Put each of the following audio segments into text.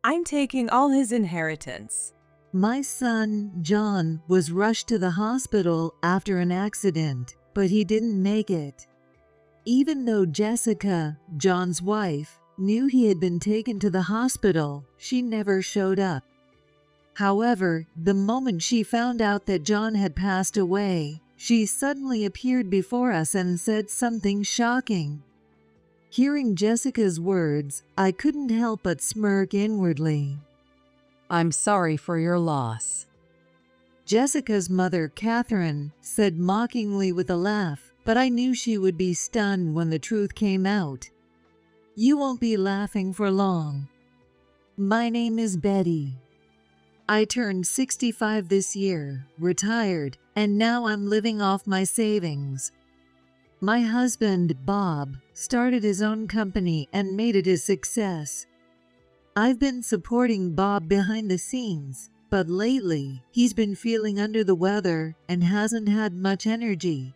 I'm taking all his inheritance. My son, John, was rushed to the hospital after an accident, but he didn't make it. Even though Jessica, John's wife, knew he had been taken to the hospital, she never showed up. However, the moment she found out that John had passed away, she suddenly appeared before us and said something shocking. Hearing Jessica's words, I couldn't help but smirk inwardly. I'm sorry for your loss. Jessica's mother, Catherine, said mockingly with a laugh, but I knew she would be stunned when the truth came out. You won't be laughing for long. My name is Betty. I turned 65 this year, retired, and now I'm living off my savings. My husband, Bob, started his own company and made it a success. I've been supporting Bob behind the scenes, but lately he's been feeling under the weather and hasn't had much energy.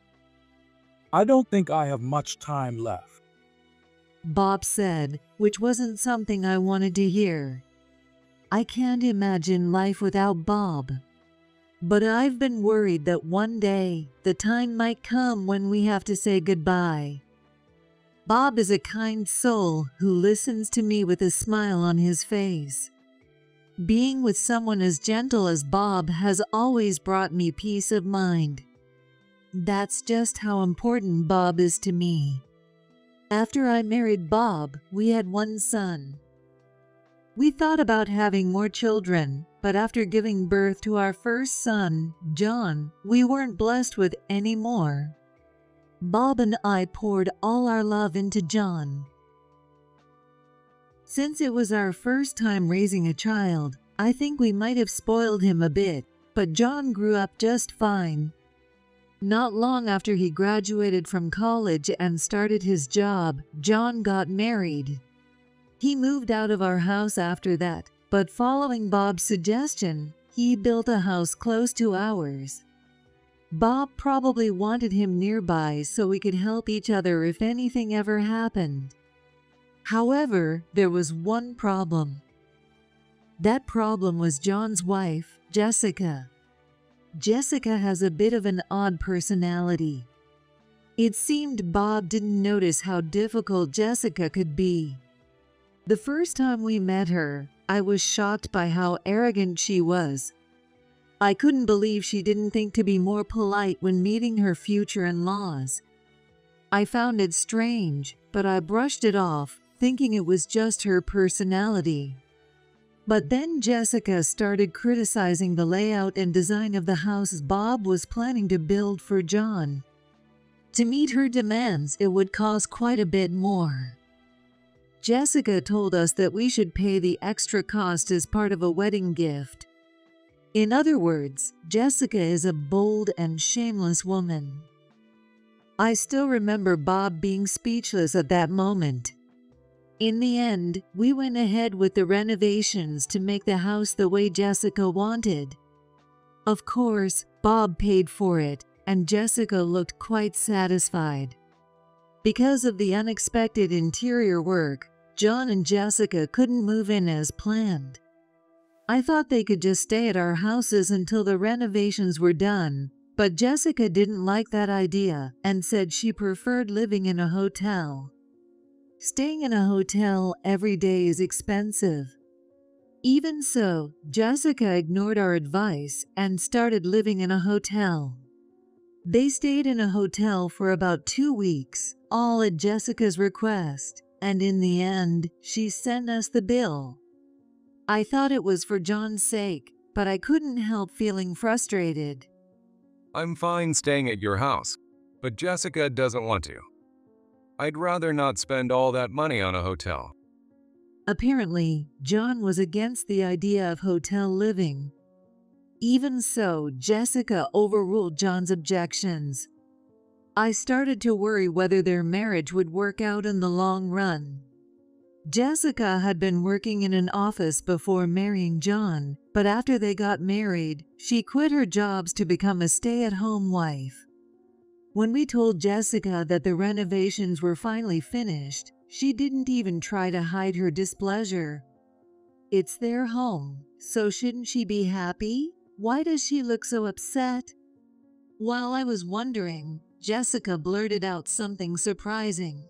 I don't think I have much time left, Bob said, which wasn't something I wanted to hear. I can't imagine life without Bob. But I've been worried that one day the time might come when we have to say goodbye. Bob is a kind soul who listens to me with a smile on his face. Being with someone as gentle as Bob has always brought me peace of mind. That's just how important Bob is to me. After I married Bob, we had one son. We thought about having more children, but after giving birth to our first son, John, we weren't blessed with any more. Bob and I poured all our love into John. Since it was our first time raising a child, I think we might have spoiled him a bit, but John grew up just fine. Not long after he graduated from college and started his job, John got married. He moved out of our house after that, but following Bob's suggestion, he built a house close to ours. Bob probably wanted him nearby so we could help each other if anything ever happened. However, there was one problem. That problem was John's wife, Jessica. Jessica has a bit of an odd personality. It seemed Bob didn't notice how difficult Jessica could be. The first time we met her, I was shocked by how arrogant she was. I couldn't believe she didn't think to be more polite when meeting her future in-laws. I found it strange, but I brushed it off, thinking it was just her personality. But then Jessica started criticizing the layout and design of the house Bob was planning to build for John. To meet her demands, it would cost quite a bit more. Jessica told us that we should pay the extra cost as part of a wedding gift. In other words, Jessica is a bold and shameless woman. I still remember Bob being speechless at that moment. In the end, we went ahead with the renovations to make the house the way Jessica wanted. Of course, Bob paid for it, and Jessica looked quite satisfied. Because of the unexpected interior work, John and Jessica couldn't move in as planned. I thought they could just stay at our houses until the renovations were done, but Jessica didn't like that idea and said she preferred living in a hotel. Staying in a hotel every day is expensive. Even so, Jessica ignored our advice and started living in a hotel. They stayed in a hotel for about 2 weeks, all at Jessica's request, and in the end, she sent us the bill. I thought it was for John's sake, but I couldn't help feeling frustrated. I'm fine staying at your house, but Jessica doesn't want to. I'd rather not spend all that money on a hotel. Apparently, John was against the idea of hotel living. Even so, Jessica overruled John's objections. I started to worry whether their marriage would work out in the long run. Jessica had been working in an office before marrying John, but after they got married, she quit her jobs to become a stay-at-home wife. When we told Jessica that the renovations were finally finished, she didn't even try to hide her displeasure. It's their home, so shouldn't she be happy? Why does she look so upset? While I was wondering, Jessica blurted out something surprising.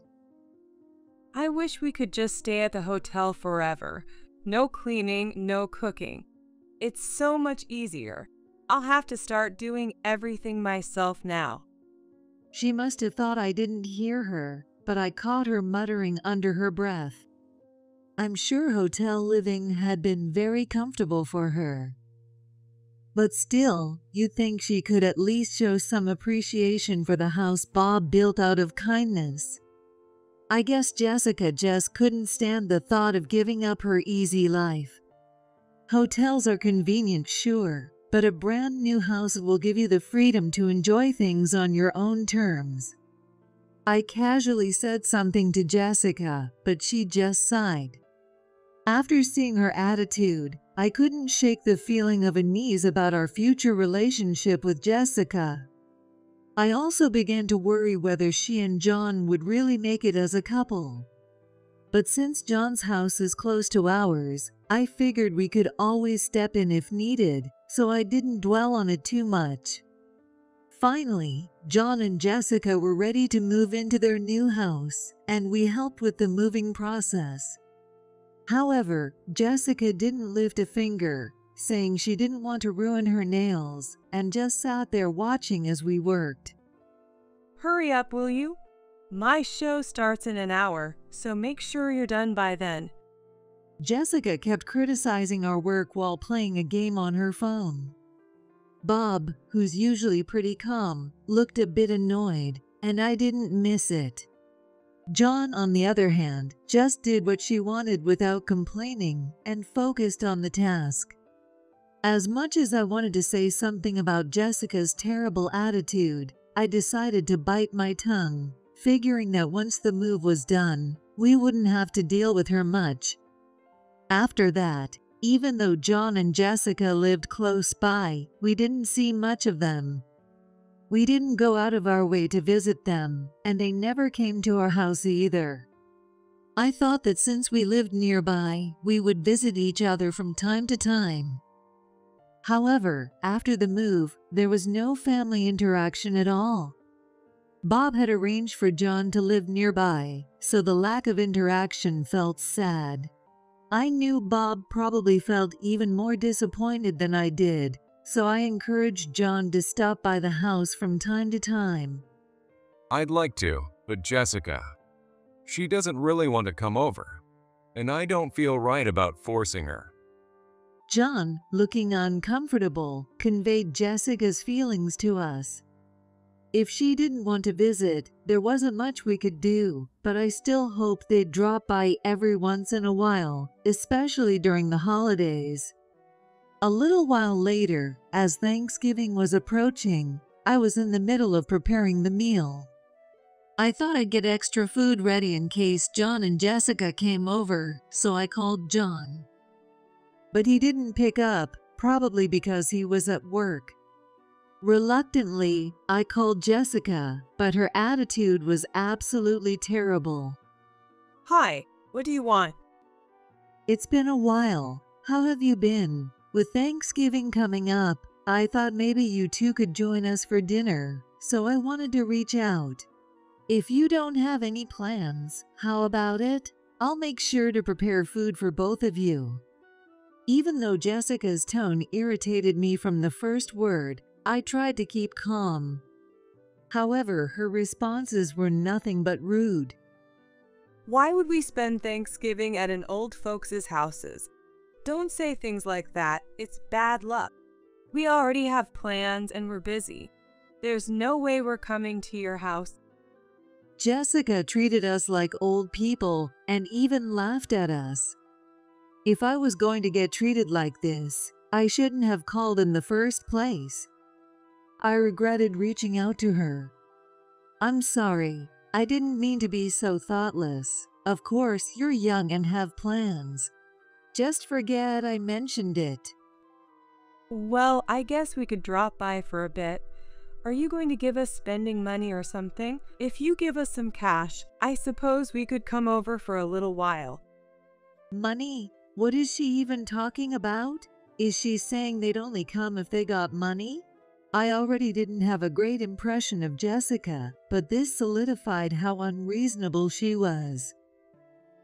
I wish we could just stay at the hotel forever. No cleaning, no cooking. It's so much easier. I'll have to start doing everything myself now. She must have thought I didn't hear her, but I caught her muttering under her breath. I'm sure hotel living had been very comfortable for her. But still, you'd think she could at least show some appreciation for the house Bob built out of kindness. I guess Jessica just couldn't stand the thought of giving up her easy life. Hotels are convenient, sure, but a brand new house will give you the freedom to enjoy things on your own terms. I casually said something to Jessica, but she just sighed. After seeing her attitude, I couldn't shake the feeling of unease about our future relationship with Jessica. I also began to worry whether she and John would really make it as a couple. But since John's house is close to ours, I figured we could always step in if needed, so I didn't dwell on it too much. Finally, John and Jessica were ready to move into their new house, and we helped with the moving process. However, Jessica didn't lift a finger, saying she didn't want to ruin her nails, and just sat there watching as we worked. Hurry up, will you? My show starts in an hour, so make sure you're done by then. Jessica kept criticizing our work while playing a game on her phone. Bob, who's usually pretty calm, looked a bit annoyed, and I didn't miss it. John, on the other hand, just did what she wanted without complaining and focused on the task. As much as I wanted to say something about Jessica's terrible attitude, I decided to bite my tongue, figuring that once the move was done, we wouldn't have to deal with her much. After that, even though John and Jessica lived close by, we didn't see much of them. We didn't go out of our way to visit them, and they never came to our house either. I thought that since we lived nearby, we would visit each other from time to time. However, after the move, there was no family interaction at all. Bob had arranged for John to live nearby, so the lack of interaction felt sad. I knew Bob probably felt even more disappointed than I did, so I encouraged John to stop by the house from time to time. I'd like to, but Jessica, she doesn't really want to come over, and I don't feel right about forcing her. John, looking uncomfortable, conveyed Jessica's feelings to us. If she didn't want to visit, there wasn't much we could do, but I still hoped they'd drop by every once in a while, especially during the holidays. A little while later, as Thanksgiving was approaching, I was in the middle of preparing the meal. I thought I'd get extra food ready in case John and Jessica came over, so I called John. But he didn't pick up, probably because he was at work. Reluctantly, I called Jessica, but her attitude was absolutely terrible. Hi, what do you want? It's been a while. How have you been? With Thanksgiving coming up, I thought maybe you two could join us for dinner, so I wanted to reach out. If you don't have any plans, how about it? I'll make sure to prepare food for both of you. Even though Jessica's tone irritated me from the first word, I tried to keep calm. However, her responses were nothing but rude. Why would we spend Thanksgiving at an old folks' houses? Don't say things like that. It's bad luck. We already have plans and we're busy. There's no way we're coming to your house. Jessica treated us like old people and even laughed at us. If I was going to get treated like this, I shouldn't have called in the first place. I regretted reaching out to her. I'm sorry. I didn't mean to be so thoughtless. Of course, you're young and have plans. Just forget I mentioned it. Well, I guess we could drop by for a bit. Are you going to give us spending money or something? If you give us some cash, I suppose we could come over for a little while. Money? What is she even talking about? Is she saying they'd only come if they got money? I already didn't have a great impression of Jessica, but this solidified how unreasonable she was.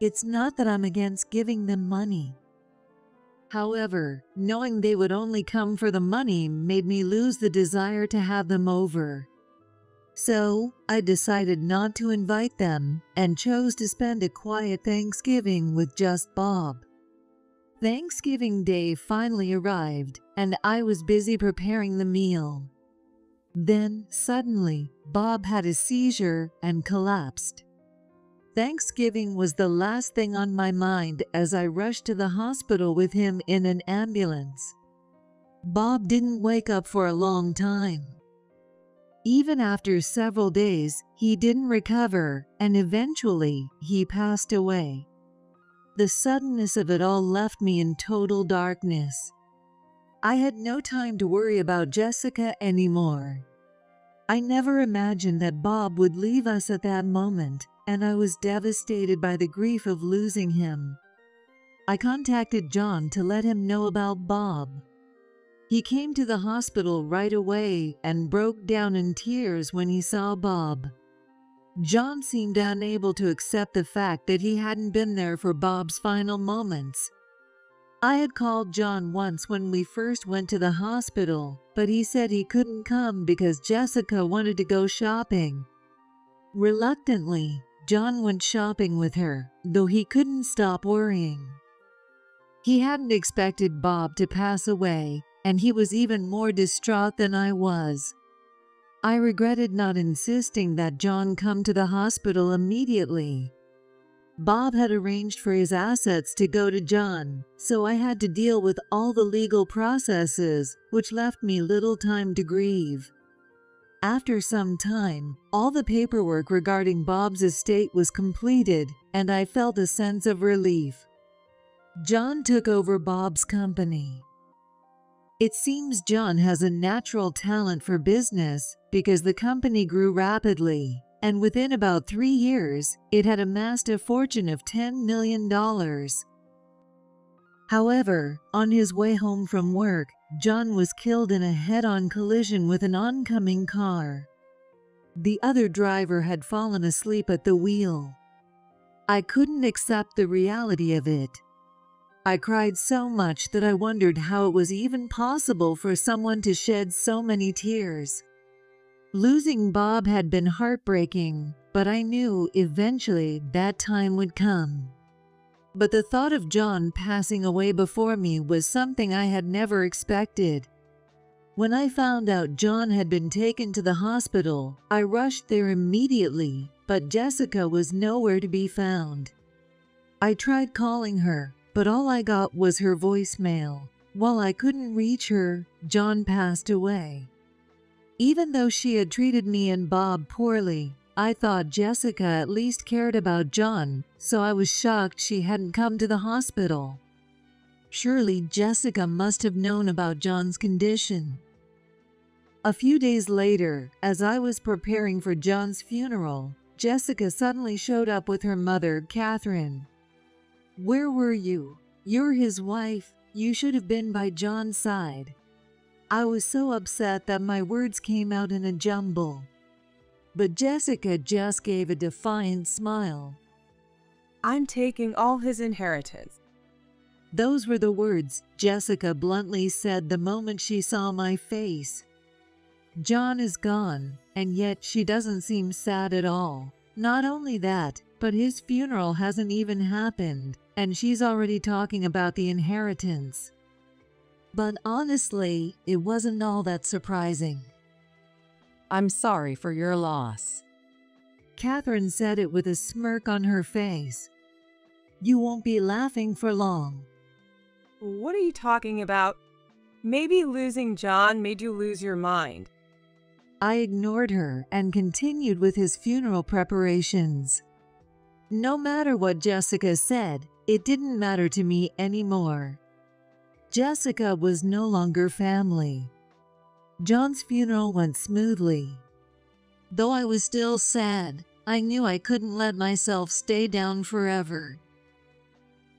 It's not that I'm against giving them money. However, knowing they would only come for the money made me lose the desire to have them over. So, I decided not to invite them and chose to spend a quiet Thanksgiving with just Bob. Thanksgiving Day finally arrived, and I was busy preparing the meal. Then, suddenly, Bob had a seizure and collapsed. Thanksgiving was the last thing on my mind as I rushed to the hospital with him in an ambulance. Bob didn't wake up for a long time. Even after several days, he didn't recover, and eventually, he passed away. The suddenness of it all left me in total darkness. I had no time to worry about Jessica anymore. I never imagined that Bob would leave us at that moment, and I was devastated by the grief of losing him. I contacted John to let him know about Bob. He came to the hospital right away and broke down in tears when he saw Bob. John seemed unable to accept the fact that he hadn't been there for Bob's final moments. I had called John once when we first went to the hospital, but he said he couldn't come because Jessica wanted to go shopping. Reluctantly, John went shopping with her, though he couldn't stop worrying. He hadn't expected Bob to pass away, and he was even more distraught than I was. I regretted not insisting that John come to the hospital immediately. Bob had arranged for his assets to go to John, so I had to deal with all the legal processes, which left me little time to grieve. After some time, all the paperwork regarding Bob's estate was completed, and I felt a sense of relief. John took over Bob's company. It seems John has a natural talent for business because the company grew rapidly, and within about 3 years, it had amassed a fortune of $10 million. However, on his way home from work, John was killed in a head-on collision with an oncoming car. The other driver had fallen asleep at the wheel. I couldn't accept the reality of it. I cried so much that I wondered how it was even possible for someone to shed so many tears. Losing Bob had been heartbreaking, but I knew eventually that time would come. But the thought of John passing away before me was something I had never expected. When I found out John had been taken to the hospital, I rushed there immediately, but Jessica was nowhere to be found. I tried calling her, but all I got was her voicemail. While I couldn't reach her, John passed away. Even though she had treated me and Bob poorly, I thought Jessica at least cared about John, so I was shocked she hadn't come to the hospital. Surely Jessica must have known about John's condition. A few days later, as I was preparing for John's funeral, Jessica suddenly showed up with her mother, Catherine. "Where were you? You're his wife. You should have been by John's side." I was so upset that my words came out in a jumble. But Jessica just gave a defiant smile. "I'm taking all his inheritance." Those were the words Jessica bluntly said the moment she saw my face. John is gone, and yet she doesn't seem sad at all. Not only that, but his funeral hasn't even happened, and she's already talking about the inheritance. But honestly, it wasn't all that surprising. I'm sorry for your loss. Catherine said it with a smirk on her face. You won't be laughing for long. What are you talking about? Maybe losing John made you lose your mind. I ignored her and continued with his funeral preparations. No matter what Jessica said, it didn't matter to me anymore. Jessica was no longer family. John's funeral went smoothly. Though I was still sad, I knew I couldn't let myself stay down forever.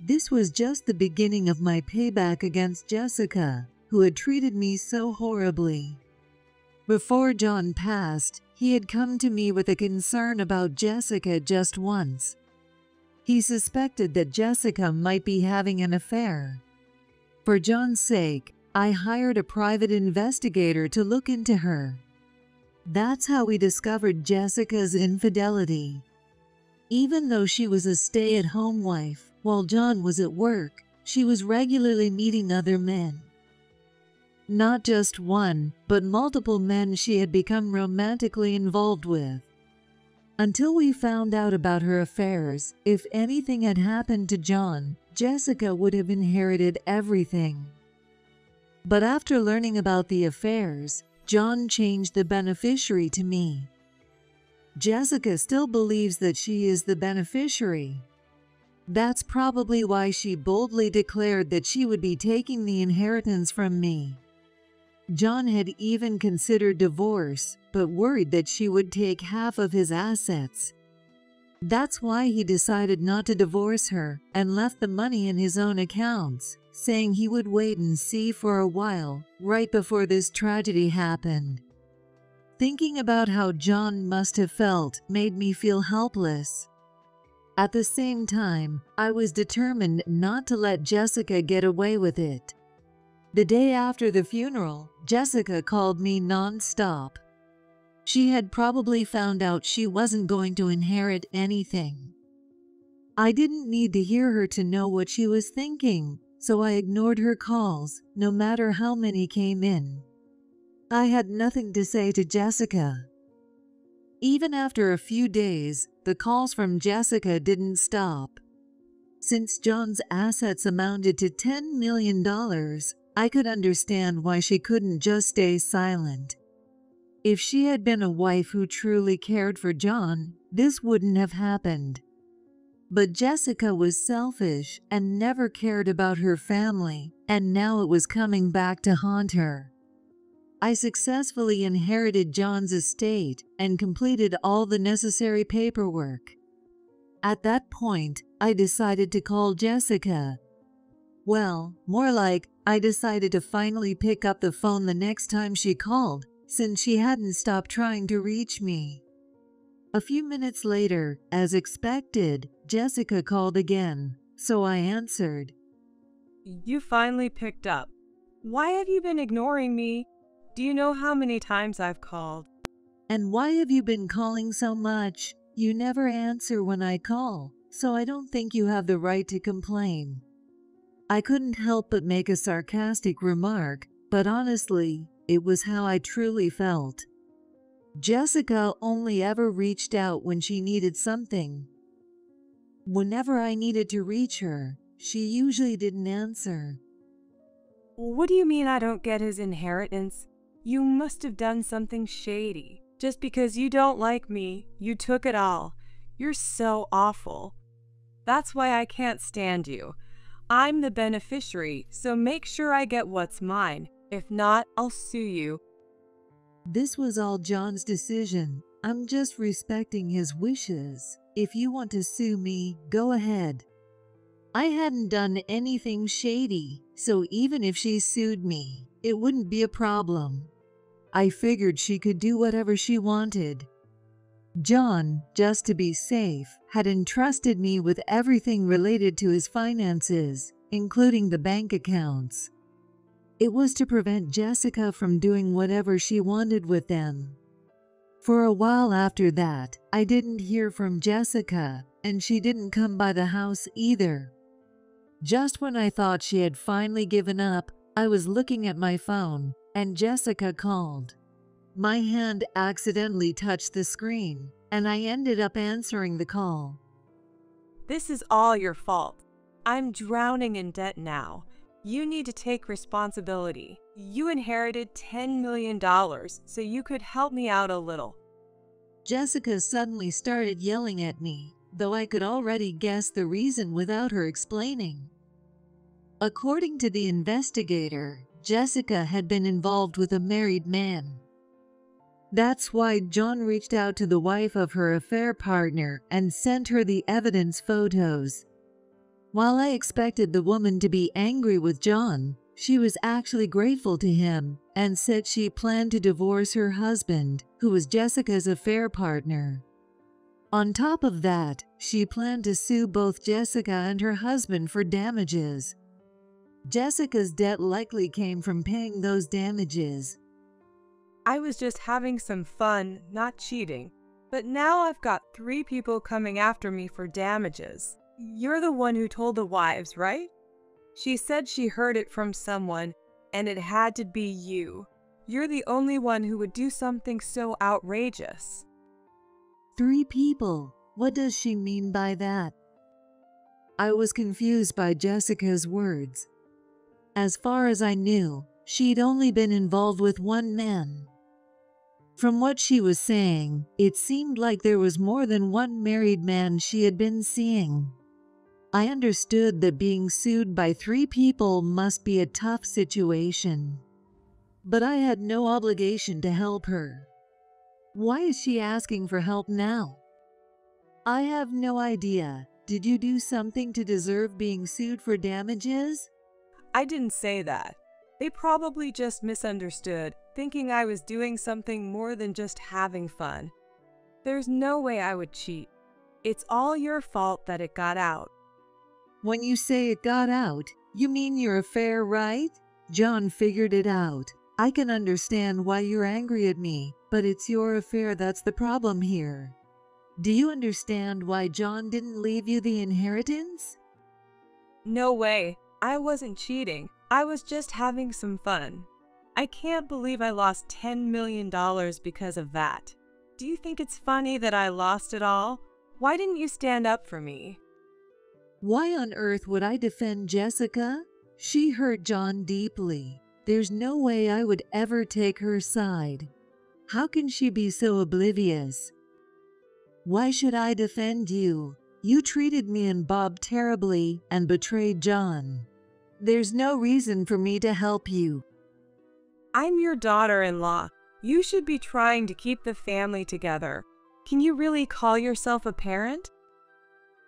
This was just the beginning of my payback against Jessica, who had treated me so horribly. Before John passed, he had come to me with a concern about Jessica just once. He suspected that Jessica might be having an affair. For John's sake, I hired a private investigator to look into her. That's how we discovered Jessica's infidelity. Even though she was a stay-at-home wife, while John was at work, she was regularly meeting other men. Not just one, but multiple men she had become romantically involved with. Until we found out about her affairs, if anything had happened to John, Jessica would have inherited everything. But after learning about the affairs, John changed the beneficiary to me. Jessica still believes that she is the beneficiary. That's probably why she boldly declared that she would be taking the inheritance from me. John had even considered divorce, but worried that she would take half of his assets. That's why he decided not to divorce her and left the money in his own accounts, saying he would wait and see for a while, right before this tragedy happened. Thinking about how John must have felt made me feel helpless. At the same time, I was determined not to let Jessica get away with it. The day after the funeral, Jessica called me non-stop. She had probably found out she wasn't going to inherit anything. I didn't need to hear her to know what she was thinking, so I ignored her calls, no matter how many came in. I had nothing to say to Jessica. Even after a few days, the calls from Jessica didn't stop. Since John's assets amounted to $10 million, I could understand why she couldn't just stay silent. If she had been a wife who truly cared for John, this wouldn't have happened. But Jessica was selfish and never cared about her family, and now it was coming back to haunt her. I successfully inherited John's estate and completed all the necessary paperwork. At that point, I decided to call Jessica. Well, more like, I decided to finally pick up the phone the next time she called, since she hadn't stopped trying to reach me. A few minutes later, as expected, Jessica called again, so I answered. You finally picked up. Why have you been ignoring me? Do you know how many times I've called? And why have you been calling so much? You never answer when I call, so I don't think you have the right to complain. I couldn't help but make a sarcastic remark, but honestly, it was how I truly felt. Jessica only ever reached out when she needed something. Whenever I needed to reach her, she usually didn't answer. What do you mean I don't get his inheritance? You must have done something shady. Just because you don't like me, you took it all. You're so awful. That's why I can't stand you. I'm the beneficiary, so make sure I get what's mine. If not, I'll sue you. This was all John's decision. I'm just respecting his wishes. If you want to sue me, go ahead. I hadn't done anything shady, so even if she sued me, it wouldn't be a problem. I figured she could do whatever she wanted. John, just to be safe, had entrusted me with everything related to his finances, including the bank accounts. It was to prevent Jessica from doing whatever she wanted with them. For a while after that, I didn't hear from Jessica, and she didn't come by the house either. Just when I thought she had finally given up, I was looking at my phone, and Jessica called. My hand accidentally touched the screen, and I ended up answering the call. This is all your fault. I'm drowning in debt now. You need to take responsibility. You inherited $10 million, so you could help me out a little. Jessica suddenly started yelling at me, though I could already guess the reason without her explaining. According to the investigator, Jessica had been involved with a married man. That's why John reached out to the wife of her affair partner and sent her the evidence photos. While I expected the woman to be angry with John, she was actually grateful to him and said she planned to divorce her husband, who was Jessica's affair partner. On top of that, she planned to sue both Jessica and her husband for damages. Jessica's debt likely came from paying those damages. I was just having some fun, not cheating. But now I've got 3 people coming after me for damages. You're the one who told the wives, right? She said she heard it from someone, and it had to be you. You're the only one who would do something so outrageous. 3 people? What does she mean by that? I was confused by Jessica's words. As far as I knew, she'd only been involved with one man. From what she was saying, it seemed like there was more than one married man she had been seeing. I understood that being sued by 3 people must be a tough situation. But I had no obligation to help her. Why is she asking for help now? I have no idea. Did you do something to deserve being sued for damages? I didn't say that. They probably just misunderstood, thinking I was doing something more than just having fun. There's no way I would cheat. It's all your fault that it got out. When you say it got out, you mean your affair, right? John figured it out. I can understand why you're angry at me, but it's your affair that's the problem here. Do you understand why John didn't leave you the inheritance? No way. I wasn't cheating. I was just having some fun. I can't believe I lost $10 million because of that. Do you think it's funny that I lost it all? Why didn't you stand up for me? Why on earth would I defend Jessica? She hurt John deeply. There's no way I would ever take her side. How can she be so oblivious? Why should I defend you? You treated me and Bob terribly and betrayed John. There's no reason for me to help you. I'm your daughter-in-law. You should be trying to keep the family together. Can you really call yourself a parent?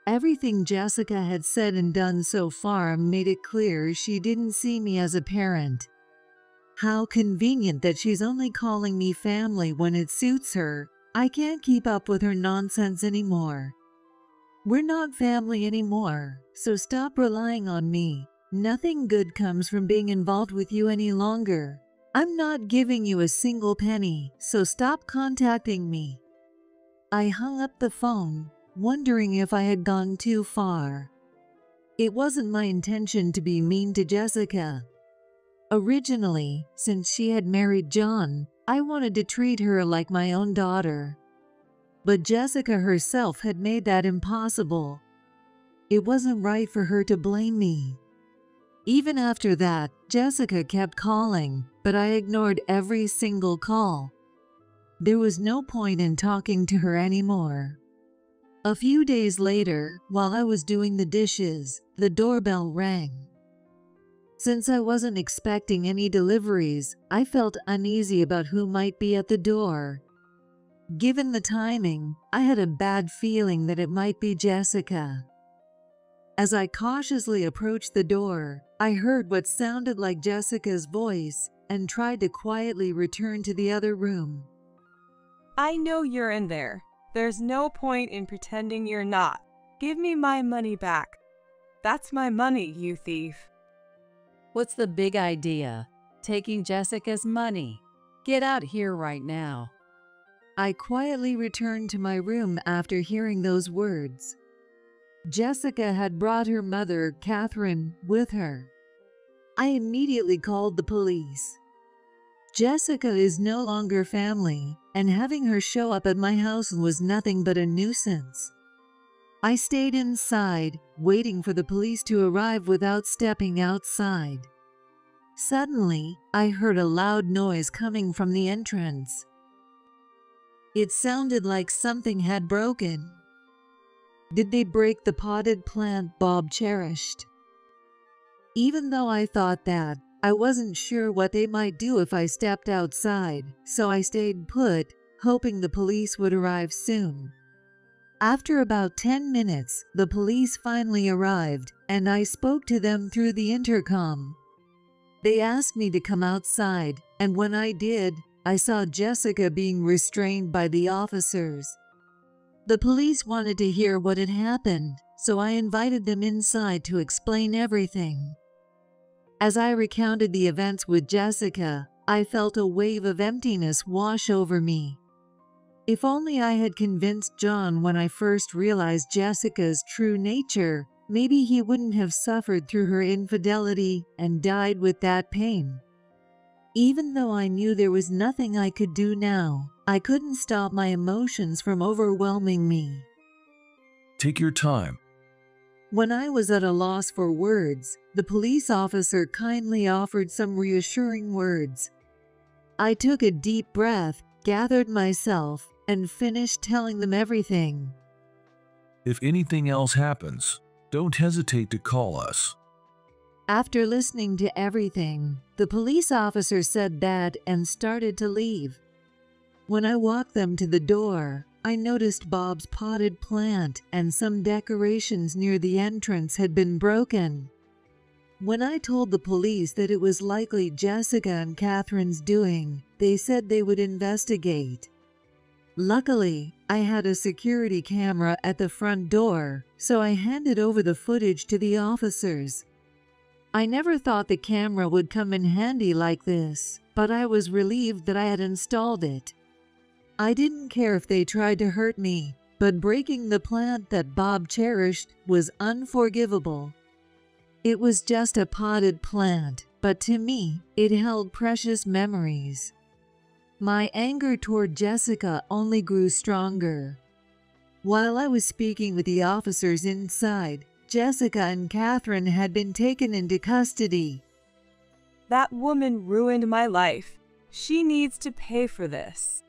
Everything Jessica had said and done so far made it clear she didn't see me as a parent. How convenient that she's only calling me family when it suits her. I can't keep up with her nonsense anymore. We're not family anymore, so stop relying on me. Nothing good comes from being involved with you any longer. I'm not giving you a single penny, so stop contacting me. I hung up the phone, wondering if I had gone too far. It wasn't my intention to be mean to Jessica. Originally, since she had married John, I wanted to treat her like my own daughter. But Jessica herself had made that impossible. It wasn't right for her to blame me. Even after that, Jessica kept calling, but I ignored every single call. There was no point in talking to her anymore. A few days later, while I was doing the dishes, the doorbell rang. Since I wasn't expecting any deliveries, I felt uneasy about who might be at the door. Given the timing, I had a bad feeling that it might be Jessica. As I cautiously approached the door, I heard what sounded like Jessica's voice and tried to quietly return to the other room. I know you're in there. There's no point in pretending you're not. Give me my money back. That's my money, you thief. What's the big idea? Taking Jessica's money. Get out here right now. I quietly returned to my room after hearing those words. Jessica had brought her mother, Catherine, with her. I immediately called the police. Jessica is no longer family, and having her show up at my house was nothing but a nuisance. I stayed inside, waiting for the police to arrive without stepping outside. Suddenly, I heard a loud noise coming from the entrance. It sounded like something had broken. Did they break the potted plant Bob cherished? Even though I thought that, I wasn't sure what they might do if I stepped outside, so I stayed put, hoping the police would arrive soon. After about 10 minutes, the police finally arrived, and I spoke to them through the intercom. They asked me to come outside, and when I did, I saw Jessica being restrained by the officers. The police wanted to hear what had happened, so I invited them inside to explain everything. As I recounted the events with Jessica, I felt a wave of emptiness wash over me. If only I had convinced John when I first realized Jessica's true nature, maybe he wouldn't have suffered through her infidelity and died with that pain. Even though I knew there was nothing I could do now, I couldn't stop my emotions from overwhelming me. Take your time. When I was at a loss for words, the police officer kindly offered some reassuring words. I took a deep breath, gathered myself, and finished telling them everything. If anything else happens, don't hesitate to call us. After listening to everything, the police officer said that and started to leave. When I walked them to the door, I noticed Bob's potted plant and some decorations near the entrance had been broken. When I told the police that it was likely Jessica and Catherine's doing, they said they would investigate. Luckily, I had a security camera at the front door, so I handed over the footage to the officers. I never thought the camera would come in handy like this, but I was relieved that I had installed it. I didn't care if they tried to hurt me, but breaking the plant that Bob cherished was unforgivable. It was just a potted plant, but to me, it held precious memories. My anger toward Jessica only grew stronger. While I was speaking with the officers inside, Jessica and Catherine had been taken into custody. That woman ruined my life. She needs to pay for this.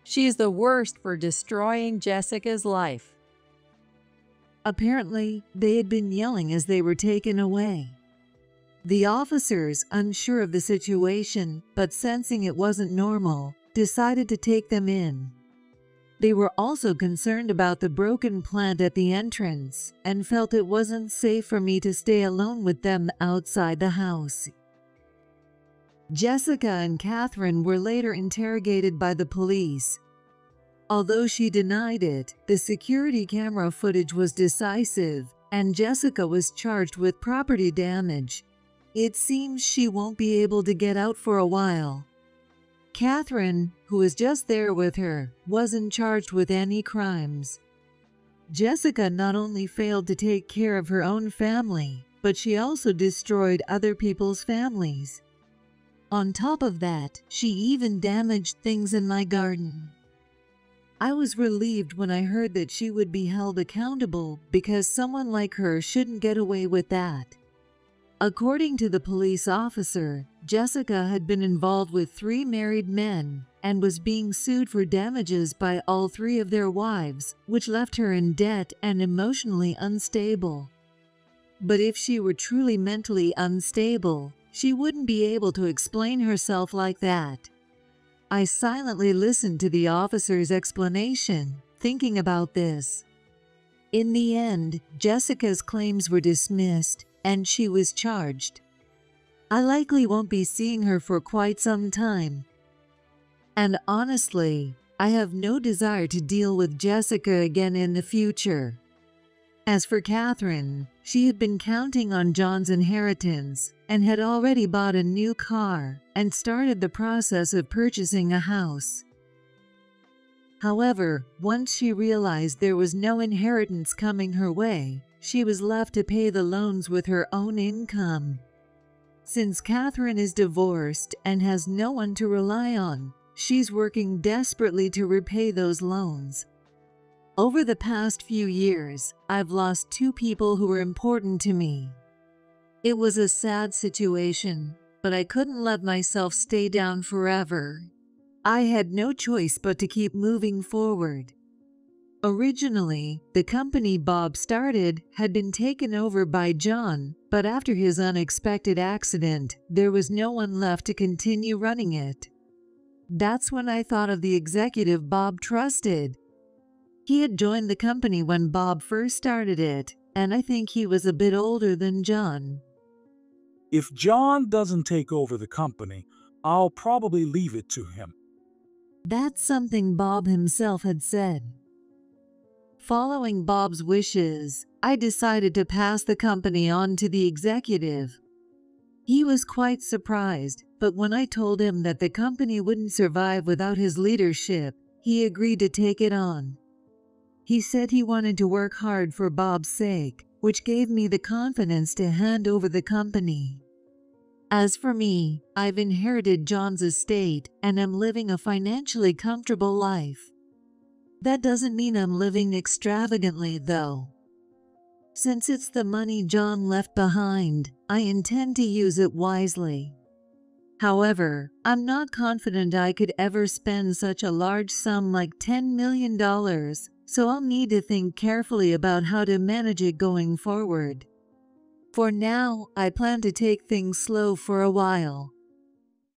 She's the worst for destroying Jessica's life. Apparently, they had been yelling as they were taken away. The officers, unsure of the situation, but sensing it wasn't normal, decided to take them in. They were also concerned about the broken plant at the entrance and felt it wasn't safe for me to stay alone with them outside the house. Jessica and Catherine were later interrogated by the police. Although she denied it, the security camera footage was decisive, and Jessica was charged with property damage. It seems she won't be able to get out for a while. Catherine, who was just there with her, wasn't charged with any crimes. Jessica not only failed to take care of her own family, but she also destroyed other people's families. On top of that, she even damaged things in my garden. I was relieved when I heard that she would be held accountable because someone like her shouldn't get away with that. According to the police officer, Jessica had been involved with 3 married men and was being sued for damages by all 3 of their wives, which left her in debt and emotionally unstable. But if she were truly mentally unstable, she wouldn't be able to explain herself like that. I silently listened to the officer's explanation, thinking about this. In the end, Jessica's claims were dismissed, and she was charged. I likely won't be seeing her for quite some time. And honestly, I have no desire to deal with Jessica again in the future. As for Catherine, she had been counting on John's inheritance and had already bought a new car and started the process of purchasing a house. However, once she realized there was no inheritance coming her way, she was left to pay the loans with her own income. Since Catherine is divorced and has no one to rely on, she's working desperately to repay those loans. Over the past few years, I've lost 2 people who were important to me. It was a sad situation, but I couldn't let myself stay down forever. I had no choice but to keep moving forward. Originally, the company Bob started had been taken over by John, but after his unexpected accident, there was no one left to continue running it. That's when I thought of the executive Bob trusted. He had joined the company when Bob first started it, and I think he was a bit older than John. If John doesn't take over the company, I'll probably leave it to him. That's something Bob himself had said. Following Bob's wishes, I decided to pass the company on to the executive. He was quite surprised, but when I told him that the company wouldn't survive without his leadership, he agreed to take it on. He said he wanted to work hard for Bob's sake, which gave me the confidence to hand over the company. As for me, I've inherited John's estate and am living a financially comfortable life. That doesn't mean I'm living extravagantly, though. Since it's the money John left behind, I intend to use it wisely. However, I'm not confident I could ever spend such a large sum like $10 million, so I'll need to think carefully about how to manage it going forward. For now, I plan to take things slow for a while,